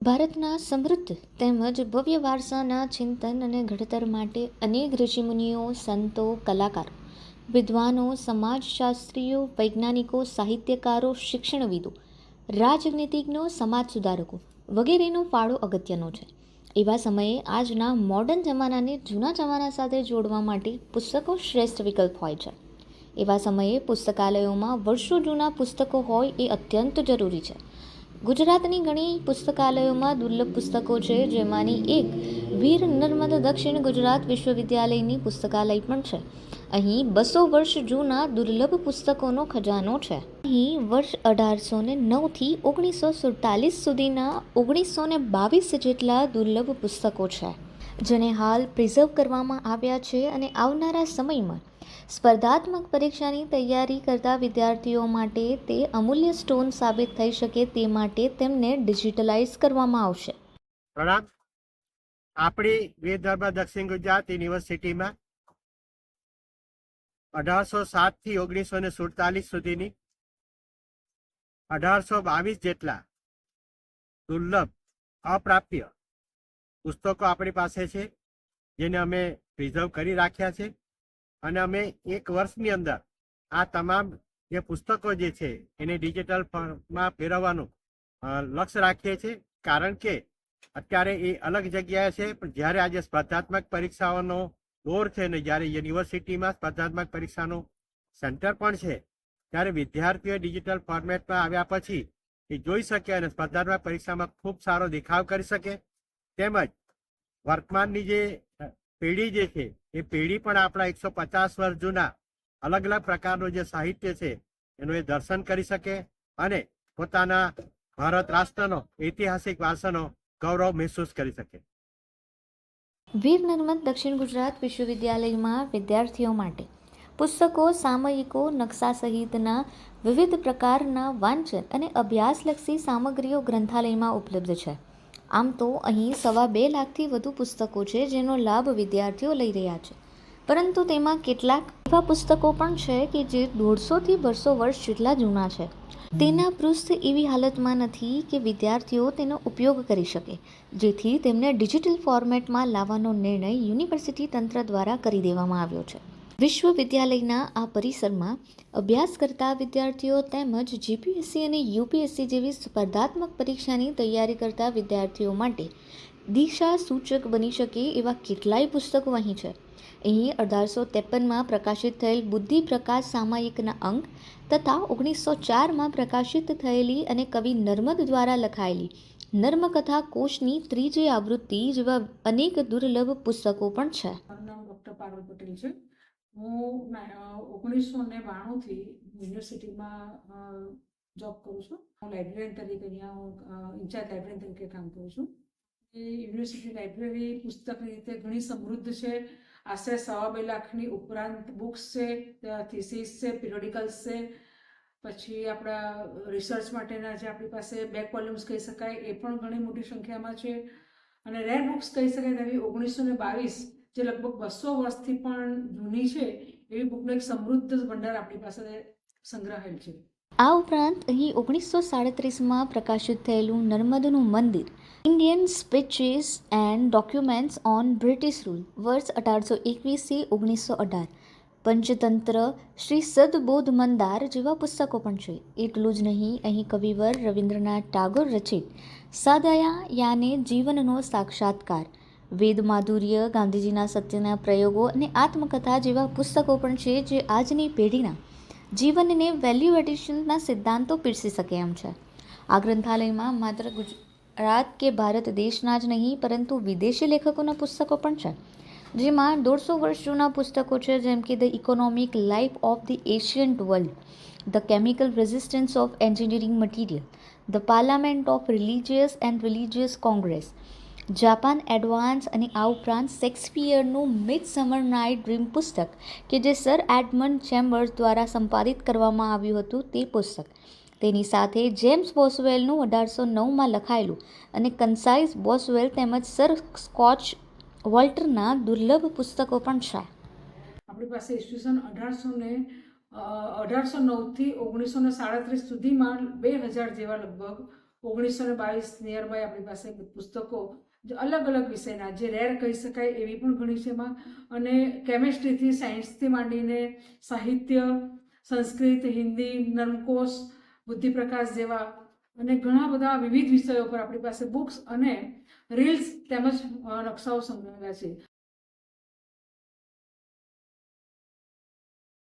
ભારતના સમૃદ્ધ તેમજ ભવ્ય વારસાના ચિંતન અને ઘડતર માટે અનેક ઋષિમુનિઓ, સંતો, કલાકાર, વિદ્વાનો, સમાજશાસ્ત્રીઓ, વૈજ્ઞાનિકો, સાહિત્યકારો, શિક્ષણવિદો, રાજનીતિજ્ઞો, સમાજ સુધારકો વગેરેનો ફાળો અગત્યનો છે. એવા સમયે આજના મોડર્ન જમાનાને જૂના જમાના સાથે જોડવા માટે પુસ્તકો શ્રેષ્ઠ વિકલ્પ હોય છે. એવા સમયે પુસ્તકાલયોમાં વર્ષો જૂના પુસ્તકો હોય એ અત્યંત જરૂરી છે. ગુજરાતની ઘણી પુસ્તકાલયોમાં દુર્લભ પુસ્તકો છે, જેમાંની એક વીર નર્મદ દક્ષિણ ગુજરાત વિશ્વવિદ્યાલયની પુસ્તકાલય પણ છે. અહીં 200 વર્ષ જૂના દુર્લભ પુસ્તકોનો ખજાનો છે. અહીં વર્ષ 1809થી 1947 સુધીના 1922 જેટલા દુર્લભ પુસ્તકો છે, જેને હાલ પ્રિઝર્વ કરવામાં આવ્યા છે અને આવનારા સમયમાં સ્પર્ધાત્મક પરીક્ષાની તૈયારી કરતા વિદ્યાર્થીઓ માટે તે અમૂલ્ય સ્ટોન સાબિત થઈ શકે તે માટે તેમને ડિજિટલાઇઝ કરવામાં આવશે. પ્રણામ. આપણી વીર નર્મદ દક્ષિણ ગુજરાત યુનિવર્સિટીમાં 1807 થી 1947 સુધીની 1822 જેટલા દુર્લભ અપ્રાપ્ય પુસ્તકો આપણી પાસે છે, જેને અમે પ્રિઝર્વ કરી રાખ્યા છે. અને અમે એક વર્ષની અંદર આ તમામ જે પુસ્તકો જે છે એને ડિજિટલ ફોર્મમાં ફેરવવાનું લક્ષ્ય રાખીએ છીએ. કારણ કે અત્યારે એ અલગ જગ્યાએ છે, પણ જ્યારે આજે સ્પર્ધાત્મક પરીક્ષાઓનો દોર છે ને જ્યારે યુનિવર્સિટીમાં સ્પર્ધાત્મક પરીક્ષાનું સેન્ટર પણ છે, ત્યારે વિદ્યાર્થીઓ ડિજિટલ ફોર્મેટમાં આવ્યા પછી એ જોઈ શકે અને સ્પર્ધાત્મક પરીક્ષામાં ખૂબ સારો દેખાવ કરી શકે. તેમજ વર્તમાનની જે પેઢી જે છે એ પેઢી પણ આપણા 150 વર્ષ જૂના અલગ અલગ પ્રકારનું જે સાહિત્ય છે એનું એ દર્શન કરી શકે અને પોતાના ભારત રાષ્ટ્રનો ઐતિહાસિક વારસાનો ગૌરવ મહેસૂસ કરી શકે. વીર નર્મદ દક્ષિણ ગુજરાત વિશ્વવિદ્યાલયમાં વિદ્યાર્થીઓ માટે પુસ્તકો, સામયિકો, નકશા સહિતના વિવિધ પ્રકારના વાંચન અને અભ્યાસલક્ષી સામગ્રીઓ ગ્રંથાલયમાં ઉપલબ્ધ છે. આમ તો અહીં 2.5 લાખથી વધુ પુસ્તકો છે, જેનો લાભ વિદ્યાર્થીઓ લઈ રહ્યા છે. પરંતુ તેમાં કેટલાક એવા પુસ્તકો પણ છે કે જે 150થી 200 વર્ષ જેટલા જૂના છે. તેના પૃષ્ઠ એવી હાલતમાં નથી કે વિદ્યાર્થીઓ તેનો ઉપયોગ કરી શકે, જેથી તેમને ડિજિટલ ફોર્મેટમાં લાવવાનો નિર્ણય યુનિવર્સિટી તંત્ર દ્વારા કરી દેવામાં આવ્યો છે. વિશ્વવિદ્યાલયના આ પરિસરમાં અભ્યાસ કરતા વિદ્યાર્થીઓ તેમજ જીપીએસસી અને યુપીએસસી જેવી સ્પર્ધાત્મક પરીક્ષાની તૈયારી કરતા વિદ્યાર્થીઓ માટે દિશા સૂચક બની શકે એવા કેટલાય પુસ્તકો અહીં છે. અહીં 1853માં પ્રકાશિત થયેલ બુદ્ધિ પ્રકાશ સામાયિકના અંક તથા 1904માં પ્રકાશિત થયેલી અને કવિ નર્મદ દ્વારા લખાયેલી નર્મકથા કોશની 3જી આવૃત્તિ જેવા અનેક દુર્લભ પુસ્તકો પણ છે. મારું નામ ડૉક્ટર પારુલ પટેલ છે. હું 1992થી યુનિવર્સિટીમાં જોબ કરું છું. હું લાઇબ્રેરિયન તરીકે અહીંયા હું ઇન્ચાર્જ લાઇબ્રેરિયન તરીકે કામ કરું છું. એ યુનિવર્સિટી લાઇબ્રેરી પુસ્તકની રીતે ઘણી સમૃદ્ધ છે. આશરે 2.5 લાખની ઉપરાંત બુક્સ છે, થીસીસ છે, પિરિયોડિકલ્સ છે, પછી આપણા રિસર્ચ માટેના જે આપણી પાસે બેક વોલ્યુમ્સ કહી શકાય એ પણ ઘણી મોટી સંખ્યામાં છે. અને રેર બુક્સ કહી શકાય તેવી 1922 જે લગભગ 200 વર્ષથી પણ જૂની છે એવી બુકનો એક સમૃદ્ધ ભંડાર આપણી પાસે સંગ્રહાયેલ છે. આ ઉપરાંત અહીં 1937માં પ્રકાશિત થયેલું નર્મદનું મંદિર, Indian speeches and documents on British rule વર્ષ 1821થી 1918, પંચતંત્ર, શ્રી સદબોધ મંદાર જેવા પુસ્તકો પણ છે. એટલું જ નહીં, અહીં કવિવર રવિન્દ્રનાથ ટાગોર રચિત સદયા યાને જીવનનો સાક્ષાત્કાર, વેદ માધુર્ય, ગાંધીજીના સત્યના પ્રયોગો અને આત્મકથા જેવા પુસ્તકો પણ છે, જે આજની પેઢીના જીવનને વેલ્યુ એડિશનના સિદ્ધાંતો પીરસી શકે એમ છે. આ ગ્રંથાલયમાં માત્ર ગુજરાત કે ભારત દેશના જ નહીં પરંતુ વિદેશી લેખકોના પુસ્તકો પણ છે, જેમાં 150 વર્ષ જૂના પુસ્તકો છે, જેમ કે the economic life of the ancient world, the chemical resistance of engineering material, the parliament of religious and religious Congress, Japan advance, અને આ ઉપરાંત શેક્સપિયરનું મિડસમર નાઇટ ડ્રીમ પુસ્તક કે જે સર એડમંડ ચેમ્બર્સ દ્વારા સંપાદિત કરવામાં આવ્યું હતું તે પુસ્તક. તેની સાથે જેમ્સ બોસવેલનું 1809માં લખાયેલું અને કન્સાઇઝ બોસવેલ તેમજ સર સ્કોચ વોલ્ટરના દુર્લભ પુસ્તકો પણ છે. આપણી પાસે ઈસવીસન 1809થી 1937 સુધીમાં 2000 જેવા લગભગ 1922 નિયર બાય આપણી પાસે પુસ્તકો જે અલગ અલગ વિષયના, જે રેર કહી શકાય એવી પણ ઘણી છે એમાં, અને કેમેસ્ટ્રીથી સાયન્સથી માંડીને સાહિત્ય, સંસ્કૃત, હિન્દી, નર્મકોશ, બુદ્ધિપ્રકાશ જેવા અને ઘણા બધા વિવિધ વિષયો પર આપણી પાસે બુક્સ અને રીલ્સ તેમજ નકશાઓ સંગ્રહેલા છે.